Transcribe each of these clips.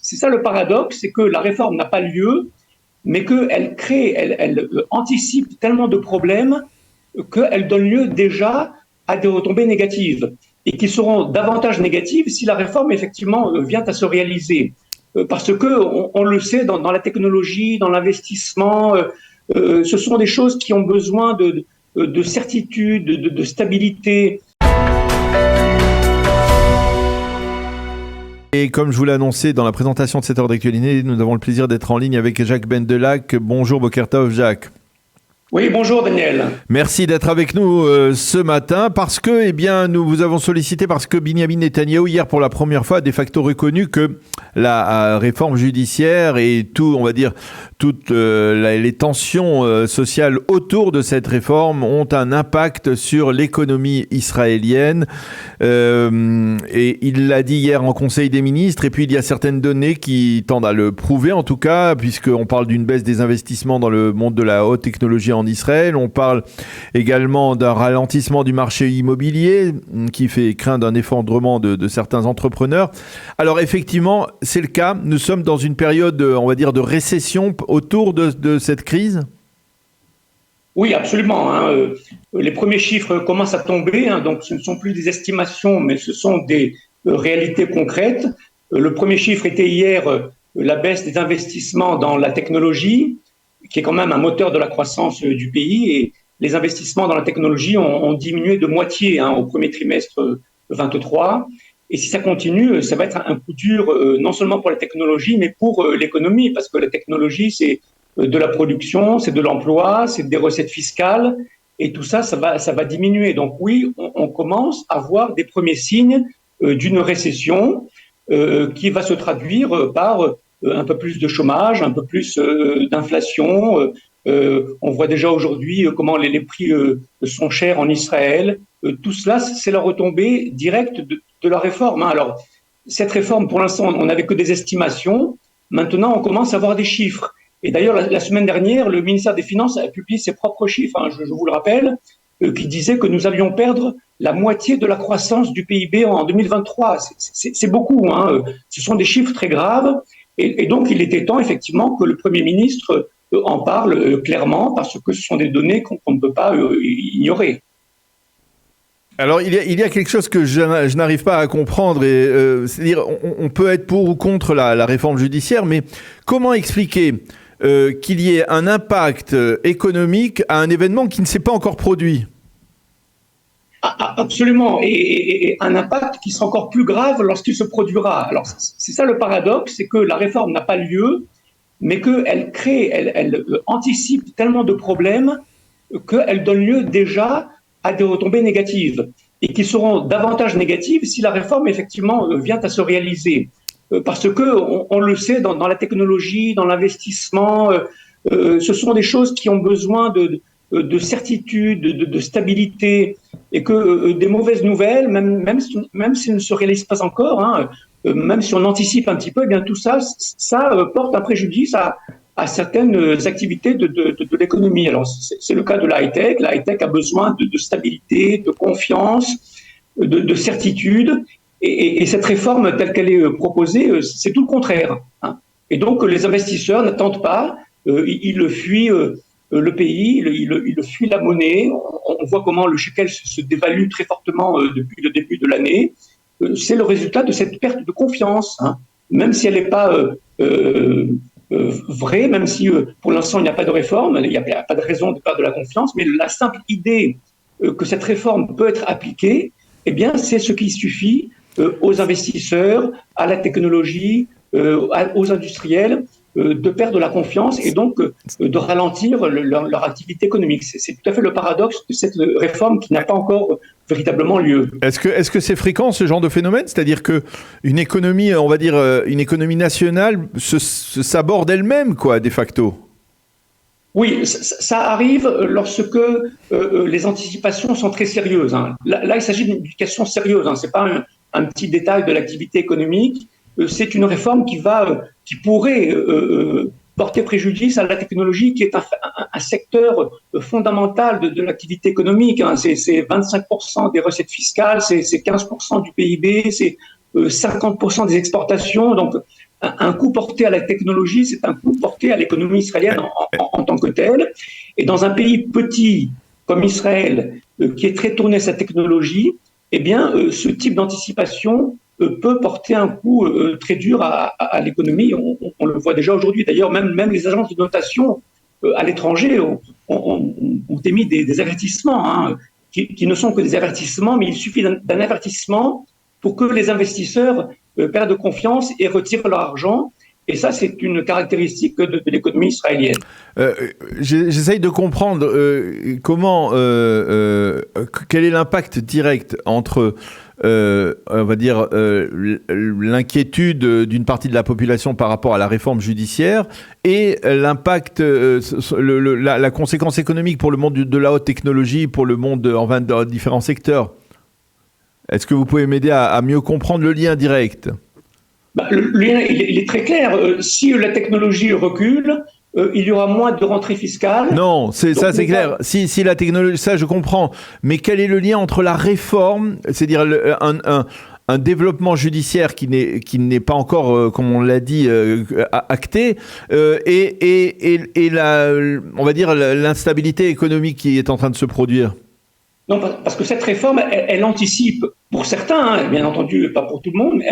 c'est ça le paradoxe, c'est que la réforme n'a pas lieu, mais elle anticipe tellement de problèmes qu'elle donne lieu déjà à des retombées négatives et qui seront davantage négatives si la réforme effectivement vient à se réaliser. Parce que on le sait, dans la technologie, dans l'investissement, ce sont des choses qui ont besoin de certitude, de stabilité. Et comme je vous l'ai annoncé dans la présentation de cette heure d'actualité, nous avons le plaisir d'être en ligne avec Jacques Bendelack. Bonjour Boker Tov, Jacques. Oui, bonjour Daniel. Merci d'être avec nous ce matin parce que, nous vous avons sollicité parce que Binyamin Netanyahou, hier pour la première fois, a de facto reconnu que la réforme judiciaire et toutes les tensions sociales autour de cette réforme ont un impact sur l'économie israélienne. Et il l'a dit hier en Conseil des ministres. Et puis, il y a certaines données qui tendent à le prouver, en tout cas, puisqu'on parle d'une baisse des investissements dans le monde de la haute technologie en Israël. On parle également d'un ralentissement du marché immobilier qui fait craindre un effondrement de certains entrepreneurs. Alors, effectivement, c'est le cas. Nous sommes dans une période, on va dire, de récession autour de cette crise. Oui, absolument. Les premiers chiffres commencent à tomber, donc ce ne sont plus des estimations, mais ce sont des réalités concrètes. Le premier chiffre était hier la baisse des investissements dans la technologie, qui est quand même un moteur de la croissance du pays. Et les investissements dans la technologie ont diminué de moitié au premier trimestre 23. Et si ça continue, ça va être un coup dur, non seulement pour la technologie, mais pour l'économie, parce que la technologie, c'est de la production, c'est de l'emploi, c'est des recettes fiscales, et tout ça, ça va diminuer. Donc oui, on commence à voir des premiers signes d'une récession qui va se traduire par un peu plus de chômage, un peu plus d'inflation. On voit déjà aujourd'hui comment les prix sont chers en Israël. Tout cela, c'est la retombée directe de la réforme. Alors, cette réforme, pour l'instant, on n'avait que des estimations. Maintenant, on commence à voir des chiffres. Et d'ailleurs, la semaine dernière, le ministère des Finances a publié ses propres chiffres, je vous le rappelle, qui disaient que nous allions perdre la moitié de la croissance du PIB en 2023. C'est beaucoup. Ce sont des chiffres très graves. Et donc, il était temps, effectivement, que le Premier ministre en parle clairement, parce que ce sont des données qu'on ne peut pas ignorer. Alors, il y a quelque chose que je n'arrive pas à comprendre, c'est-à-dire on peut être pour ou contre la réforme judiciaire, mais comment expliquer qu'il y ait un impact économique à un événement qui ne s'est pas encore produit ? Absolument, et un impact qui sera encore plus grave lorsqu'il se produira. Alors, c'est ça le paradoxe, c'est que la réforme n'a pas lieu, mais qu'elle elle anticipe tellement de problèmes qu'elle donne lieu déjà à des retombées négatives, et qui seront davantage négatives si la réforme, effectivement, vient à se réaliser. Parce que, on le sait, dans la technologie, dans l'investissement, ce sont des choses qui ont besoin de certitude, de stabilité, et que des mauvaises nouvelles, même si elles ne se réalisent pas encore, même si on anticipe un petit peu, eh bien tout ça porte un préjudice à certaines activités de l'économie. Alors c'est le cas de la high-tech. La high-tech a besoin de stabilité, de confiance, de certitude, et cette réforme telle qu'elle est proposée, c'est tout le contraire. Et donc les investisseurs n'attendent pas, ils fuient le pays, il fuit la monnaie. On voit comment le shekel se dévalue très fortement depuis le début de l'année. C'est le résultat de cette perte de confiance, même si elle n'est pas vraie, même si pour l'instant il n'y a pas de réforme, il n'y a pas de raison de perdre de la confiance, mais la simple idée que cette réforme peut être appliquée, eh bien c'est ce qui suffit aux investisseurs, à la technologie, aux industriels, de perdre la confiance et donc de ralentir leur activité économique. C'est tout à fait le paradoxe de cette réforme qui n'a pas encore véritablement lieu. Est-ce que c'est fréquent ce genre de phénomène ? C'est-à-dire qu'une économie, on va dire une économie nationale se saborde elle-même, quoi, de facto ? Oui, ça arrive lorsque les anticipations sont très sérieuses. Là, il s'agit d'une question sérieuse. Ce n'est pas un petit détail de l'activité économique. C'est une réforme qui pourrait porter préjudice à la technologie, qui est un secteur fondamental de l'activité économique. C'est 25% des recettes fiscales, c'est 15% du PIB, c'est 50% des exportations. Donc, un coup porté à la technologie, c'est un coup porté à l'économie israélienne en tant que telle. Et dans un pays petit comme Israël, qui est très tourné à sa technologie, eh bien, ce type d'anticipation peut porter un coup très dur à l'économie. On le voit déjà aujourd'hui. D'ailleurs, même les agences de notation à l'étranger ont émis des avertissements, hein, qui ne sont que des avertissements, mais il suffit d'un avertissement pour que les investisseurs perdent confiance et retirent leur argent. Et ça, c'est une caractéristique de l'économie israélienne. J'essaye de comprendre comment, quel est l'impact direct entre, on va dire, l'inquiétude d'une partie de la population par rapport à la réforme judiciaire et l'impact, la conséquence économique pour le monde de la haute technologie, pour le monde dans différents secteurs. Est-ce que vous pouvez m'aider à mieux comprendre le lien direct ? Le lien, il est très clair. Si la technologie recule, il y aura moins de rentrées fiscales. Non, c'est clair. Si la technologie, ça je comprends. Mais quel est le lien entre la réforme, c'est-à-dire un développement judiciaire qui n'est pas encore, comme on l'a dit, acté, et on va dire l'instabilité économique qui est en train de se produire? Non, parce que cette réforme, elle anticipe pour certains, hein, bien entendu pas pour tout le monde, mais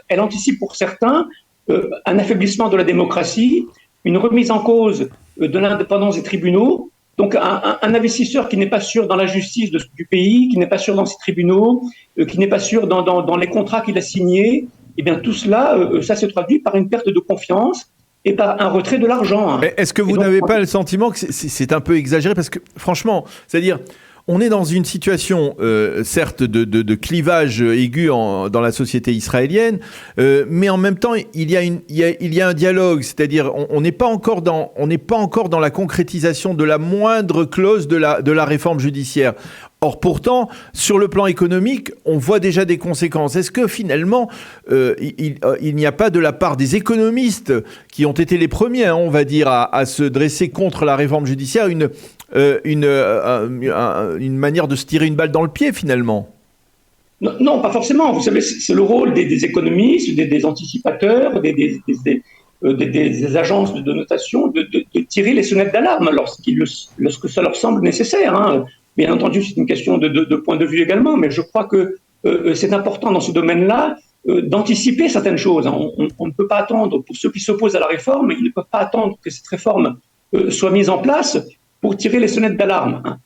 elle anticipe pour certains un affaiblissement de la démocratie, une remise en cause de l'indépendance des tribunaux. Donc un investisseur qui n'est pas sûr dans la justice du pays, qui n'est pas sûr dans ses tribunaux, qui n'est pas sûr dans les contrats qu'il a signés, eh bien tout cela, ça se traduit par une perte de confiance et par un retrait de l'argent. Hein. Est-ce que vous n'avez pas le sentiment que c'est un peu exagéré? Parce que franchement, c'est-à-dire... On est dans une situation, certes, de clivage aigu dans la société israélienne, mais en même temps, il y a un dialogue, c'est-à-dire on n'est pas encore dans la concrétisation de la moindre clause de la réforme judiciaire. Or, pourtant, sur le plan économique, on voit déjà des conséquences. Est-ce que finalement, il n'y a pas de la part des économistes qui ont été les premiers, hein, on va dire, à se dresser contre la réforme judiciaire, une manière de se tirer une balle dans le pied, finalement? Non, pas forcément. Vous savez, c'est le rôle des économistes, des anticipateurs, des agences de notation de tirer les sonnettes d'alarme lorsque ça leur semble nécessaire. Hein. Bien entendu, c'est une question de point de vue également, mais je crois que c'est important dans ce domaine-là d'anticiper certaines choses. On ne peut pas attendre, pour ceux qui s'opposent à la réforme, ils ne peuvent pas attendre que cette réforme soit mise en place pour tirer les sonnettes d'alarme. Hein.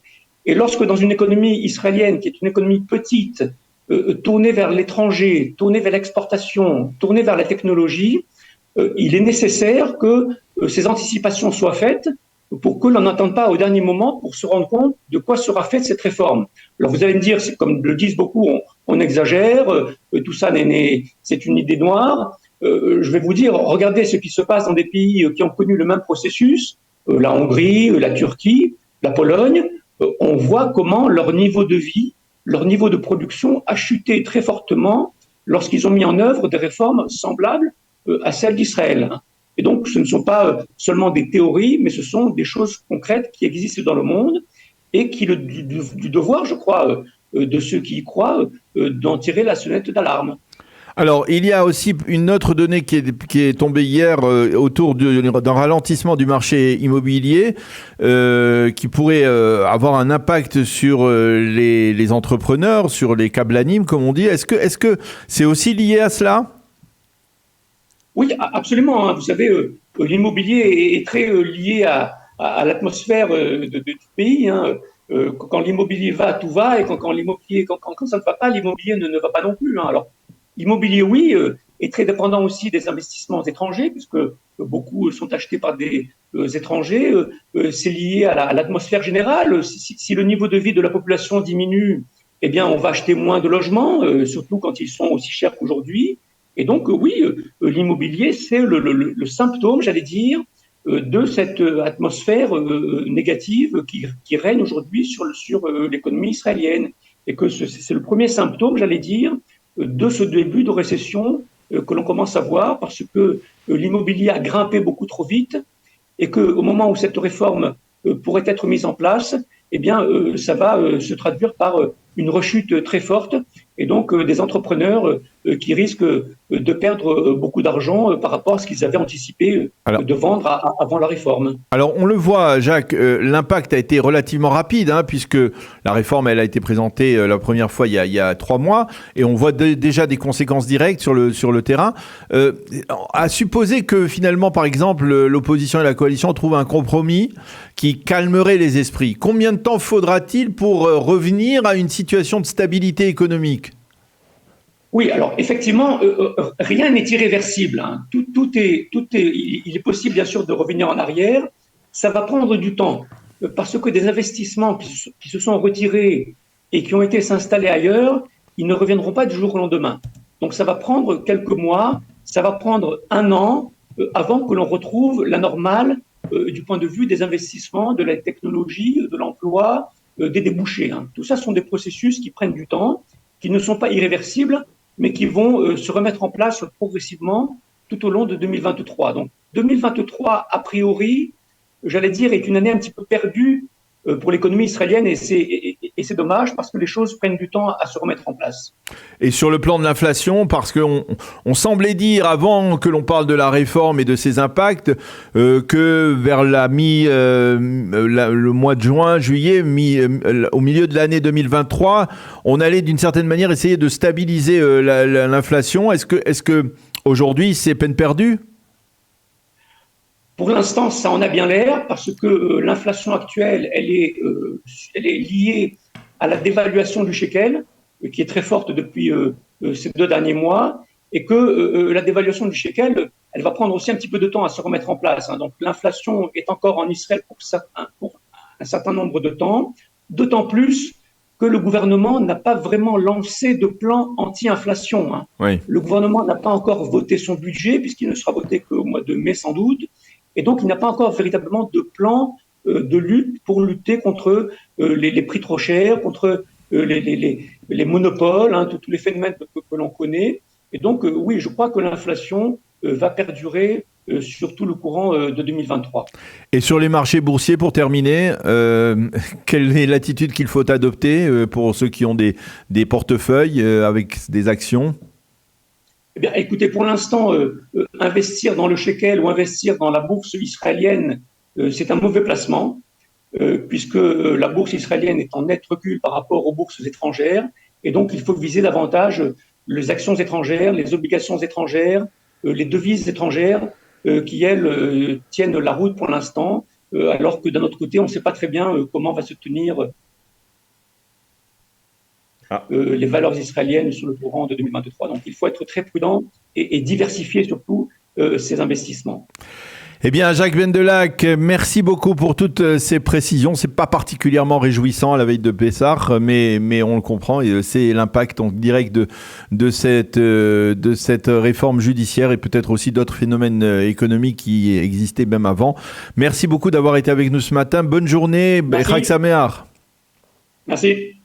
Et lorsque dans une économie israélienne, qui est une économie petite, tournée vers l'étranger, tournée vers l'exportation, tournée vers la technologie, il est nécessaire que ces anticipations soient faites pour que l'on n'attende pas au dernier moment pour se rendre compte de quoi sera faite cette réforme. Alors vous allez me dire, comme le disent beaucoup, on exagère, tout ça c'est une idée noire. Je vais vous dire, regardez ce qui se passe dans des pays qui ont connu le même processus, la Hongrie, la Turquie, la Pologne. On voit comment leur niveau de vie, leur niveau de production a chuté très fortement lorsqu'ils ont mis en œuvre des réformes semblables à celles d'Israël. Et donc, ce ne sont pas seulement des théories, mais ce sont des choses concrètes qui existent dans le monde et qui du devoir, je crois, de ceux qui y croient, d'en tirer la sonnette d'alarme. Alors, il y a aussi une autre donnée qui est tombée hier autour d'un ralentissement du marché immobilier qui pourrait avoir un impact sur les entrepreneurs, sur les câbles comme on dit. Est-ce que c'est aussi lié à cela ? Oui, absolument. Vous savez, l'immobilier est très lié à l'atmosphère du pays. Hein. Quand l'immobilier va, tout va, et quand ça ne va pas, l'immobilier ne va pas non plus. Hein. Alors, l'immobilier, oui, est très dépendant aussi des investissements étrangers, puisque beaucoup sont achetés par des étrangers. C'est lié à l'atmosphère générale. Si le niveau de vie de la population diminue, eh bien, on va acheter moins de logements, surtout quand ils sont aussi chers qu'aujourd'hui. Et donc, oui, l'immobilier, c'est le symptôme, j'allais dire, de cette atmosphère négative qui règne aujourd'hui sur l'économie israélienne. Et que c'est le premier symptôme, j'allais dire, de ce début de récession que l'on commence à voir, parce que l'immobilier a grimpé beaucoup trop vite et qu'au moment où cette réforme pourrait être mise en place, eh bien, ça va se traduire par une rechute très forte. Et donc, des entrepreneurs qui risquent de perdre beaucoup d'argent par rapport à ce qu'ils avaient anticipé de vendre avant la réforme. Alors on le voit, Jacques, l'impact a été relativement rapide, puisque la réforme elle a été présentée la première fois il y a 3 mois, et on voit déjà des conséquences directes sur le terrain. À supposer que finalement, par exemple, l'opposition et la coalition trouvent un compromis qui calmerait les esprits, combien de temps faudra-t-il pour revenir à une situation de stabilité économique ? Oui, alors effectivement, rien n'est irréversible. Il est possible bien sûr de revenir en arrière. Ça va prendre du temps parce que des investissements qui se sont retirés et qui ont été s'installer ailleurs, ils ne reviendront pas du jour au lendemain. Donc ça va prendre quelques mois, ça va prendre 1 an avant que l'on retrouve la normale du point de vue des investissements, de la technologie, de l'emploi, des débouchés. Tout ça sont des processus qui prennent du temps, qui ne sont pas irréversibles, mais qui vont se remettre en place progressivement tout au long de 2023. Donc 2023, a priori, j'allais dire, est une année un petit peu perdue pour l'économie israélienne, et c'est dommage parce que les choses prennent du temps à se remettre en place. Et sur le plan de l'inflation, parce qu'on semblait dire, avant que l'on parle de la réforme et de ses impacts, que vers le mois de juin, juillet, au milieu de l'année 2023, on allait d'une certaine manière essayer de stabiliser l'inflation. Est-ce que aujourd'hui, c'est peine perdue ? Pour l'instant, ça en a bien l'air, parce que l'inflation actuelle, elle est liée à la dévaluation du shekel, qui est très forte depuis ces 2 derniers mois, et que la dévaluation du shekel, elle va prendre aussi un petit peu de temps à se remettre en place. Donc l'inflation est encore en Israël pour un certain nombre de temps, d'autant plus que le gouvernement n'a pas vraiment lancé de plan anti-inflation. Oui. Le gouvernement n'a pas encore voté son budget, puisqu'il ne sera voté qu'au mois de mai sans doute. Et donc, il n'a pas encore véritablement de plan de lutte pour lutter contre les prix trop chers, contre les monopoles, tous les phénomènes que l'on connaît. Et donc, oui, je crois que l'inflation va perdurer sur tout le courant de 2023. Et sur les marchés boursiers, pour terminer, quelle est l'attitude qu'il faut adopter pour ceux qui ont des portefeuilles avec des actions ? Eh bien, écoutez, pour l'instant, investir dans le shekel ou investir dans la bourse israélienne, c'est un mauvais placement, puisque la bourse israélienne est en net recul par rapport aux bourses étrangères, et donc il faut viser davantage les actions étrangères, les obligations étrangères, les devises étrangères, qui, elles, tiennent la route pour l'instant, alors que d'un autre côté, on ne sait pas très bien comment va se tenir les valeurs israéliennes sur le courant de 2023. Donc il faut être très prudent et diversifier surtout ces investissements. Eh bien, Jacques Bendelack, merci beaucoup pour toutes ces précisions. C'est pas particulièrement réjouissant à la veille de Pessah, mais on le comprend. Et c'est l'impact direct de cette réforme judiciaire et peut-être aussi d'autres phénomènes économiques qui existaient même avant. Merci beaucoup d'avoir été avec nous ce matin. Bonne journée. Chag Sameach. Merci.